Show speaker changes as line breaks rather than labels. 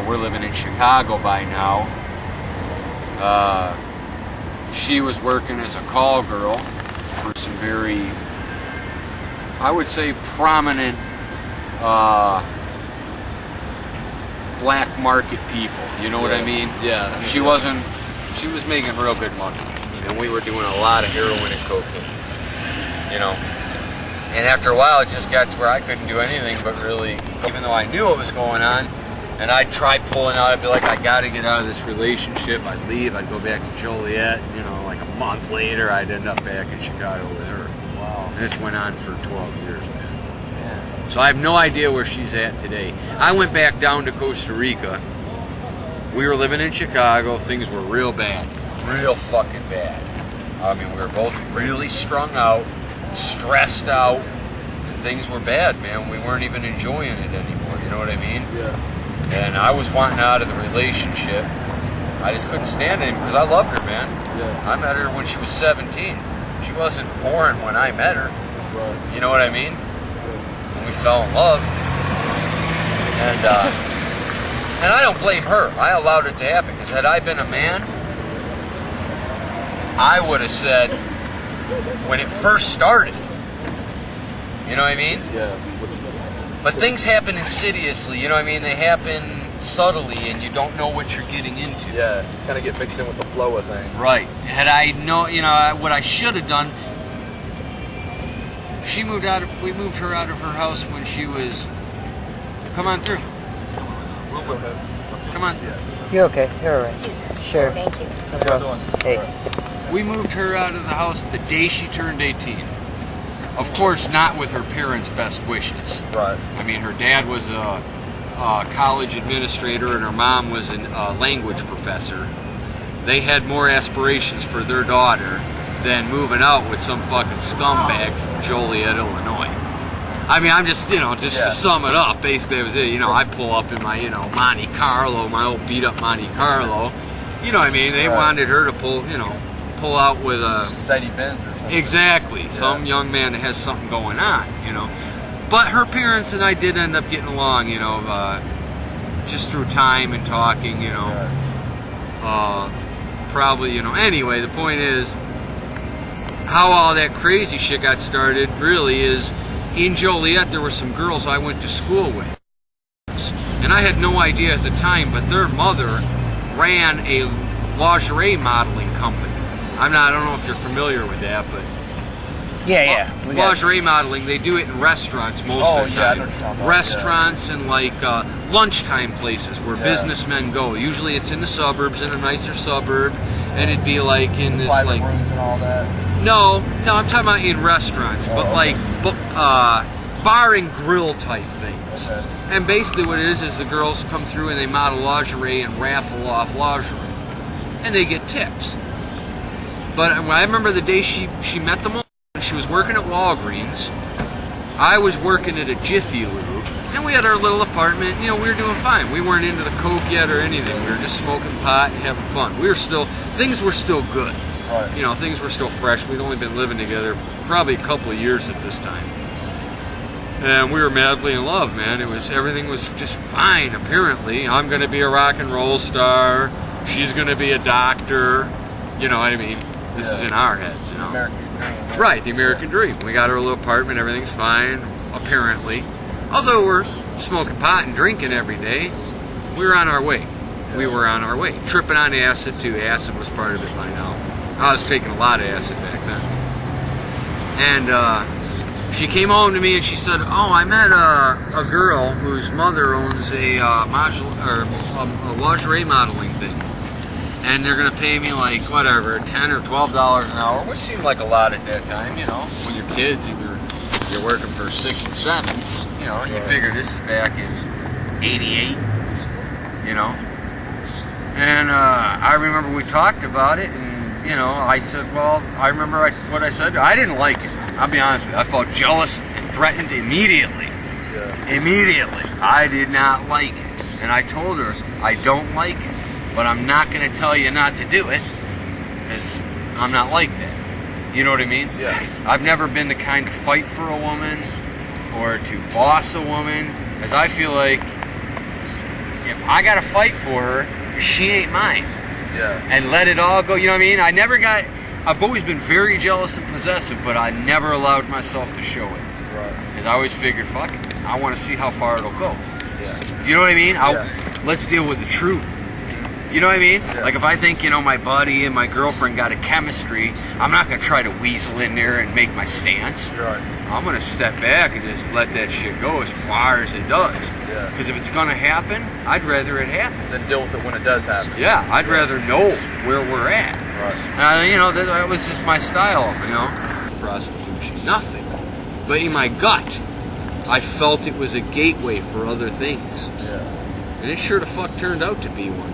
we're living in Chicago by now. She was working as a call girl for some very, I would say, prominent black market people. You know what I mean?
Yeah.
She was making real good money. And we were doing a lot of heroin and cocaine. And after a while, it just got to where I couldn't do anything but really, even though I knew what was going on, and I'd try pulling out, I'd be like, I gotta get out of this relationship. I'd leave, I'd go back to Joliet, like a month later, I'd end up back in Chicago with her.
Wow.
And this went on for 12 years, man. Yeah. So I have no idea where she's at today. I went back down to Costa Rica. We were living in Chicago, things were real bad. Real fucking bad. I mean, we were both really strung out, stressed out, and things were bad, man. We weren't even enjoying it anymore, you know what I mean?
Yeah. And
I was wanting out of the relationship. I just couldn't stand it because I loved her, man.
Yeah.
I met her when she was 17. She wasn't born when I met her.
Right.
You know what I mean? When we fell in love. And I don't blame her. I allowed it to happen because had I been a man, I would have said, when it first started, you know what I mean?
Yeah.
But things happen insidiously, you know what I mean? They happen subtly and you don't know what you're getting into.
Yeah, you kind of get mixed in with the flow of things.
Right. Had I what I should have done, we moved her out of her house when she was, come on through.
We'll go ahead.
Come on.
You're okay. You're all right. Sure.
Thank you.
No problem. Hey.
We moved her out of the house the day she turned 18. Of course, not with her parents' best wishes.
Right.
I mean, her dad was a college administrator and her mom was a language professor. They had more aspirations for their daughter than moving out with some fucking scumbag from Joliet, Illinois. I mean, I'm just, to sum it up, basically it was it. I pull up in my, Monte Carlo, my old beat-up Monte Carlo. You know what I mean? They wanted her to pull out with a...
Mercedes Benz or something.
Exactly. Some young man that has something going on, But her parents and I did end up getting along, just through time and talking, probably, Anyway, the point is, how all that crazy shit got started really is, in Joliet, there were some girls I went to school with. And I had no idea at the time, but their mother ran a lingerie modeling company. I don't know if you're familiar with that, but
Yeah.
Lingerie modeling, they do it in restaurants most of the time.
I know what you're talking about.
Restaurants and lunchtime places where businessmen go. Usually it's in the suburbs, in a nicer suburb, and it'd be like in this
Private rooms and all that.
No, I'm talking about in restaurants, but bar and grill type things.
Okay.
And basically what it is the girls come through and they model lingerie and raffle off lingerie. And they get tips. But I remember the day she met them all, she was working at Walgreens. I was working at a Jiffy Lube. And we had our little apartment. We were doing fine. We weren't into the coke yet or anything. We were just smoking pot and having fun. Things were still good.
Right.
Things were still fresh. We'd only been living together probably a couple of years at this time. And we were madly in love, man. Everything was just fine, apparently. I'm going to be a rock and roll star. She's going to be a doctor. You know what I mean? This is in our heads,
American dream.
Right, the American dream. We got our little apartment, everything's fine, apparently. Although we're smoking pot and drinking every day, we were on our way. We were on our way. Tripping on acid, too. Acid was part of it by now. I was taking a lot of acid back then. And she came home to me and she said, I met a girl whose mother owns a lingerie modeling thing. And they're going to pay me $10 or $12 an hour, which seemed like a lot at that time, When you're kids, you're working for 6 and 7, you figure this is back in 88, And I remember we talked about it, and, I said, I remember what I said. I didn't like it. I'll be honest with you. I felt jealous and threatened immediately. Yeah. Immediately. I did not like it. And I told her, I don't like it. But I'm not going to tell you not to do it, because I'm not like that. You know what I mean?
Yeah.
I've never been the kind to fight for a woman or to boss a woman, as I feel like, if I gotta fight for her, she ain't mine.
Yeah.
And let it all go, you know what I mean? I've always been very jealous and possessive, but I never allowed myself to show it.
Right.
Because I always figured, fuck it, I want to see how far it'll go.
Yeah.
You know what I mean?
Yeah.
Let's deal with the truth. You know what I mean?
Yeah.
Like if I think, my buddy and my girlfriend got a chemistry, I'm not going to try to weasel in there and make my stance.
Right.
I'm going to step back and just let that shit go as far as it does.
Yeah.
Because if it's going to happen, I'd rather it happen.
Then deal with it when it does happen.
Yeah, I'd rather know where we're at.
Right.
That was just my style, Prostitution, nothing. But in my gut, I felt it was a gateway for other things.
Yeah.
And it sure the fuck turned out to be one.